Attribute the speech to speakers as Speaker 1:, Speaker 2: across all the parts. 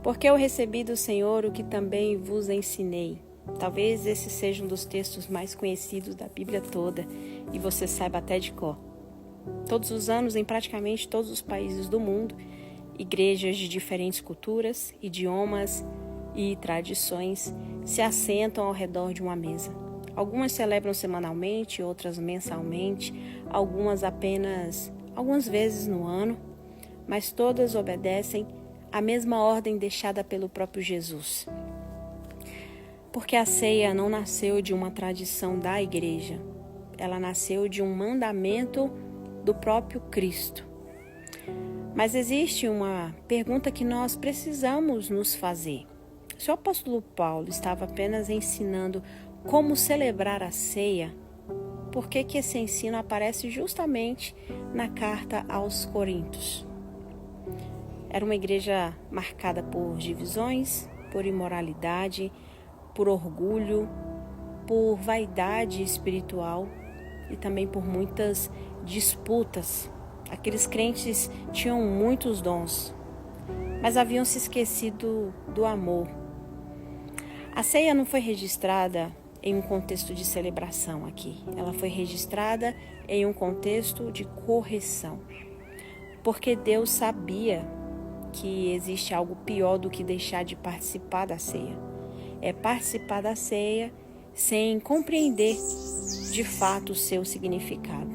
Speaker 1: Porque eu recebi do Senhor o que também vos ensinei. Talvez esse seja um dos textos mais conhecidos da Bíblia toda e você saiba até de cor. Todos os anos, em praticamente todos os países do mundo, igrejas de diferentes culturas, idiomas e tradições se assentam ao redor de uma mesa. Algumas celebram semanalmente, outras mensalmente, algumas apenas algumas vezes no ano, mas todas obedecem à mesma ordem deixada pelo próprio Jesus. Porque a ceia não nasceu de uma tradição da igreja, ela nasceu de um mandamento do próprio Cristo. Mas existe uma pergunta que nós precisamos nos fazer. Se o apóstolo Paulo estava apenas ensinando como celebrar a ceia, por que esse ensino aparece justamente na carta aos Coríntios? Era uma igreja marcada por divisões, por imoralidade, por orgulho, por vaidade espiritual e também por muitas disputas. Aqueles crentes tinham muitos dons, mas haviam se esquecido do amor. A ceia não foi registrada em um contexto de celebração aqui. Ela foi registrada em um contexto de correção. Porque Deus sabia que existe algo pior do que deixar de participar da ceia. É participar da ceia sem compreender de fato o seu significado.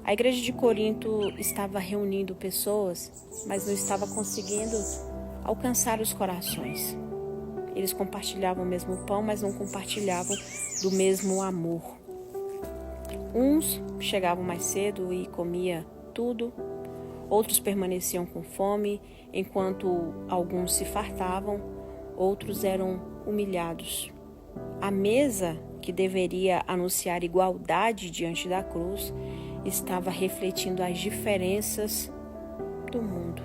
Speaker 1: A igreja de Corinto estava reunindo pessoas, mas não estava conseguindo alcançar os corações. Eles compartilhavam o mesmo pão, mas não compartilhavam do mesmo amor. Uns chegavam mais cedo e comiam tudo, outros permaneciam com fome, enquanto alguns se fartavam, outros eram humilhados. A mesa, que deveria anunciar igualdade diante da cruz, estava refletindo as diferenças do mundo.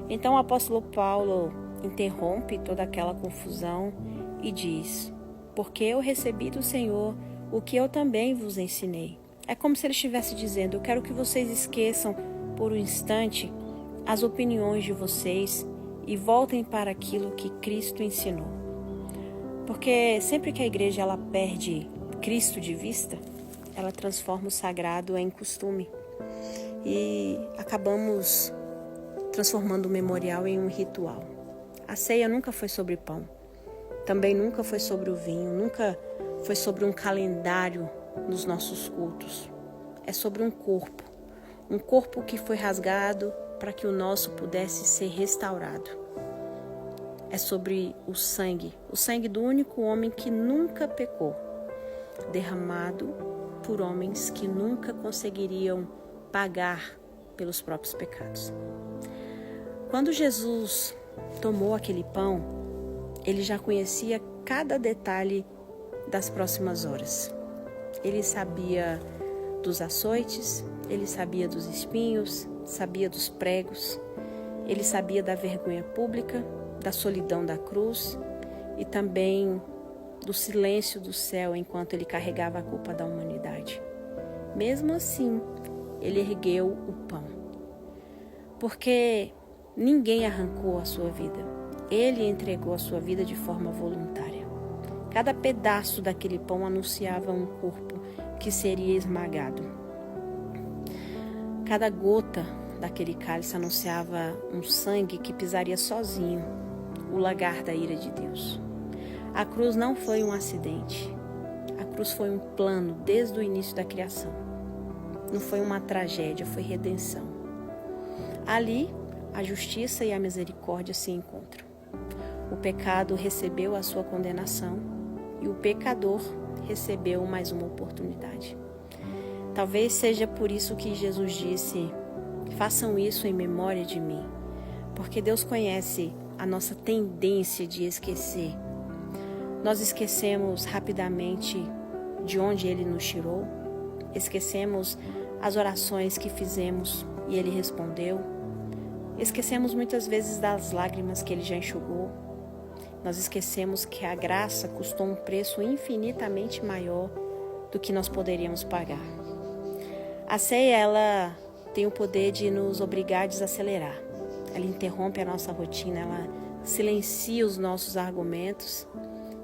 Speaker 1: Então o apóstolo Paulo interrompe toda aquela confusão e diz: porque eu recebi do Senhor o que eu também vos ensinei. É como se ele estivesse dizendo: eu quero que vocês esqueçam por um instante as opiniões de vocês e voltem para aquilo que Cristo ensinou. Porque sempre que a igreja ela perde Cristo de vista, ela transforma o sagrado em costume e acabamos transformando o memorial em um ritual. A ceia nunca foi sobre pão, também nunca foi sobre o vinho, nunca foi sobre um calendário nos nossos cultos. É sobre um corpo que foi rasgado para que o nosso pudesse ser restaurado. É sobre o sangue do único homem que nunca pecou, derramado por homens que nunca conseguiriam pagar pelos próprios pecados. Quando Jesus tomou aquele pão, ele já conhecia cada detalhe das próximas horas. Ele sabia dos açoites, ele sabia dos espinhos, sabia dos pregos, ele sabia da vergonha pública, da solidão da cruz e também do silêncio do céu enquanto ele carregava a culpa da humanidade. Mesmo assim, ele ergueu o pão. Porque ninguém arrancou a sua vida. Ele entregou a sua vida de forma voluntária. Cada pedaço daquele pão anunciava um corpo que seria esmagado. Cada gota daquele cálice anunciava um sangue que pisaria sozinho o lagar da ira de Deus. A cruz não foi um acidente. A cruz foi um plano desde o início da criação. Não foi uma tragédia, foi redenção. Ali, a justiça e a misericórdia se encontram. O pecado recebeu a sua condenação e o pecador recebeu mais uma oportunidade. Talvez seja por isso que Jesus disse: façam isso em memória de mim. Porque Deus conhece a nossa tendência de esquecer. Nós esquecemos rapidamente de onde Ele nos tirou, esquecemos as orações que fizemos e Ele respondeu, esquecemos muitas vezes das lágrimas que Ele já enxugou, nós esquecemos que a graça custou um preço infinitamente maior do que nós poderíamos pagar. A ceia, ela tem o poder de nos obrigar a desacelerar. Ela interrompe a nossa rotina, ela silencia os nossos argumentos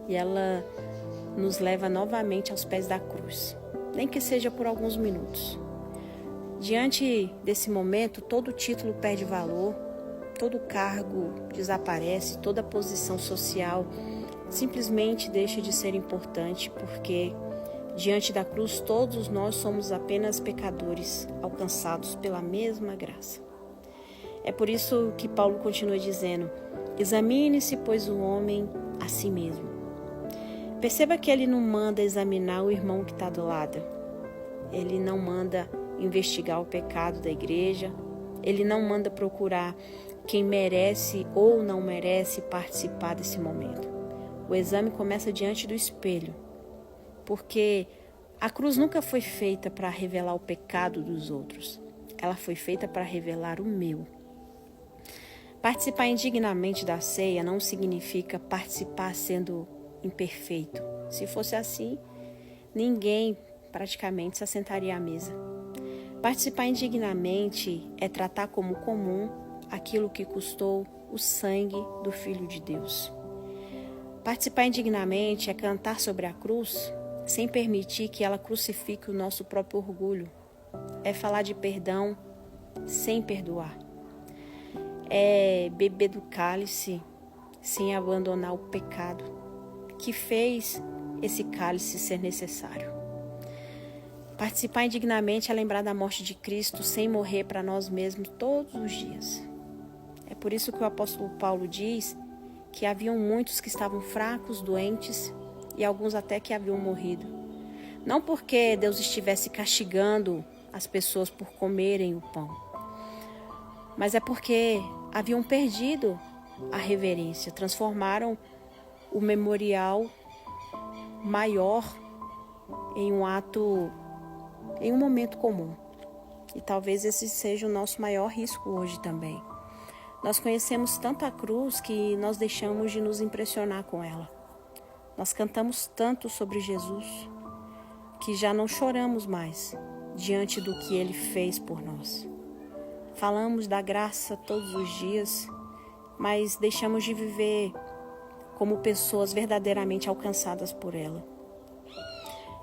Speaker 1: e ela nos leva novamente aos pés da cruz, nem que seja por alguns minutos. Diante desse momento, todo título perde valor, todo cargo desaparece, toda posição social simplesmente deixa de ser importante, porque diante da cruz todos nós somos apenas pecadores alcançados pela mesma graça. É por isso que Paulo continua dizendo: examine-se, pois, o homem a si mesmo. Perceba que ele não manda examinar o irmão que está do lado. Ele não manda investigar o pecado da igreja. Ele não manda procurar quem merece ou não merece participar desse momento. O exame começa diante do espelho, porque a cruz nunca foi feita para revelar o pecado dos outros. Ela foi feita para revelar o meu. Participar indignamente da ceia não significa participar sendo imperfeito. Se fosse assim, ninguém praticamente se assentaria à mesa. Participar indignamente é tratar como comum aquilo que custou o sangue do Filho de Deus. Participar indignamente é cantar sobre a cruz sem permitir que ela crucifique o nosso próprio orgulho. É falar de perdão sem perdoar. É beber do cálice sem abandonar o pecado que fez esse cálice ser necessário. Participar indignamente é lembrar da morte de Cristo sem morrer para nós mesmos todos os dias. É por isso que o apóstolo Paulo diz que haviam muitos que estavam fracos, doentes e alguns até que haviam morrido. Não porque Deus estivesse castigando as pessoas por comerem o pão, mas é porque haviam perdido a reverência, transformaram o memorial maior em um ato, em um momento comum. E talvez esse seja o nosso maior risco hoje também. Nós conhecemos tanto a cruz que nós deixamos de nos impressionar com ela. Nós cantamos tanto sobre Jesus que já não choramos mais diante do que Ele fez por nós. Falamos da graça todos os dias, mas deixamos de viver como pessoas verdadeiramente alcançadas por ela.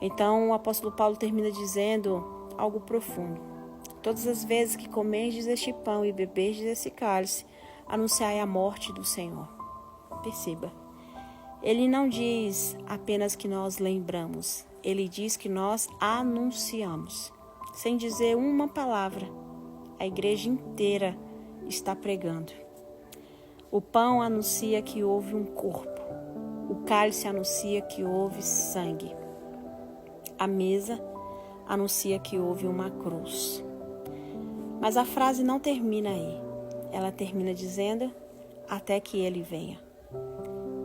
Speaker 1: Então o apóstolo Paulo termina dizendo algo profundo: todas as vezes que comerdes este pão e beberdes esse cálice, anunciai a morte do Senhor. Perceba, ele não diz apenas que nós lembramos, ele diz que nós anunciamos. Sem dizer uma palavra, a igreja inteira está pregando. O pão anuncia que houve um corpo, o cálice anuncia que houve sangue, a mesa anuncia que houve uma cruz. Mas a frase não termina aí. Ela termina dizendo: até que Ele venha.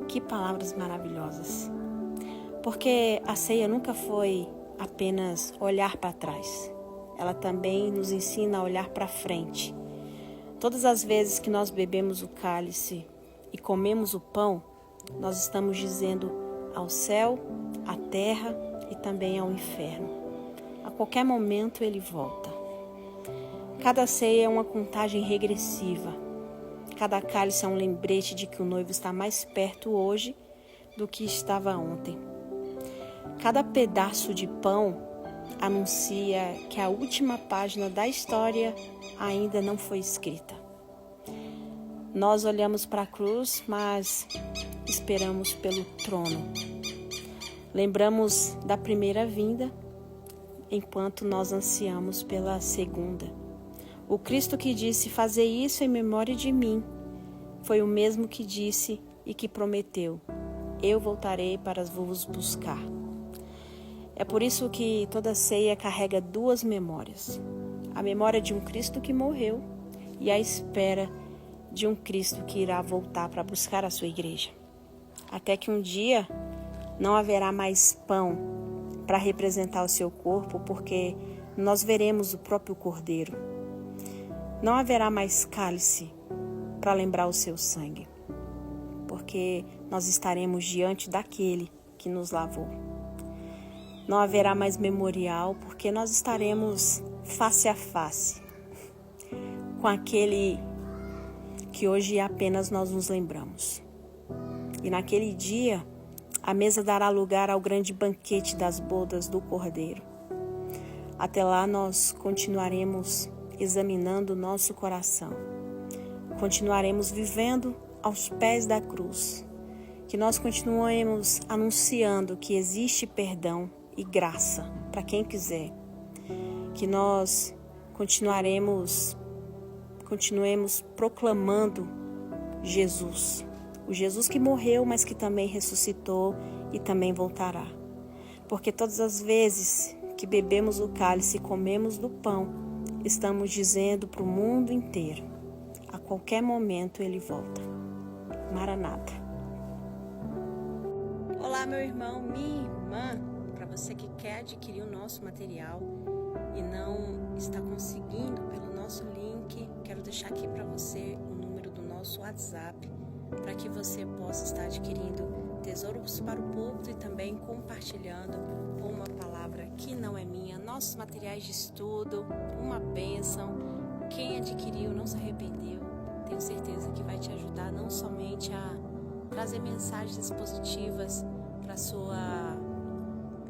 Speaker 1: Que palavras maravilhosas. Porque a ceia nunca foi apenas olhar para trás. Ela também nos ensina a olhar para frente. Todas as vezes que nós bebemos o cálice e comemos o pão, nós estamos dizendo ao céu, à terra e também ao inferno. A qualquer momento Ele volta. Cada ceia é uma contagem regressiva. Cada cálice é um lembrete de que o noivo está mais perto hoje do que estava ontem. Cada pedaço de pão anuncia que a última página da história ainda não foi escrita. Nós olhamos para a cruz, mas esperamos pelo trono. Lembramos da primeira vinda, enquanto nós ansiamos pela segunda. O Cristo que disse: "Fazei isso em memória de mim", foi o mesmo que disse e que prometeu: "Eu voltarei para vos buscar". É por isso que toda ceia carrega duas memórias: a memória de um Cristo que morreu e a espera de um Cristo que irá voltar para buscar a sua igreja. Até que um dia não haverá mais pão para representar o seu corpo, porque nós veremos o próprio Cordeiro. Não haverá mais cálice para lembrar o seu sangue, porque nós estaremos diante daquele que nos lavou. Não haverá mais memorial, porque nós estaremos face a face com aquele que hoje apenas nós nos lembramos. E naquele dia, a mesa dará lugar ao grande banquete das bodas do Cordeiro. Até lá nós continuaremos examinando o nosso coração. Continuaremos vivendo aos pés da cruz. Que nós continuemos anunciando que existe perdão e graça para quem quiser. Que nós continuemos proclamando Jesus. O Jesus que morreu, mas que também ressuscitou e também voltará. Porque todas as vezes que bebemos o cálice e comemos do pão, estamos dizendo para o mundo inteiro, a qualquer momento ele volta. Maranata. Olá, meu irmão, minha irmã. Para você que quer adquirir o nosso material e não está conseguindo pelo nosso link, quero deixar aqui para você o número do nosso WhatsApp, para que você possa estar adquirindo tesouros para o púlpito e também compartilhando uma palavra que não é minha, nossos materiais de estudo, uma bênção. Quem adquiriu não se arrependeu. Tenho certeza que vai te ajudar não somente a trazer mensagens positivas para a sua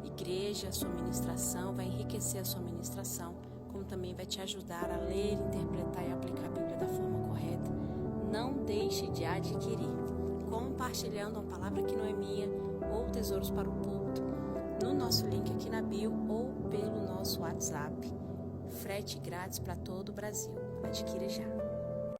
Speaker 1: igreja, a sua ministração, vai enriquecer a sua ministração, como também vai te ajudar a ler, interpretar e aplicar a Bíblia da forma correta. Não deixe de adquirir, compartilhando uma palavra que não é minha ou tesouros para o púlpito no nosso link aqui na bio ou pelo nosso WhatsApp. Frete grátis para todo o Brasil. Adquira já.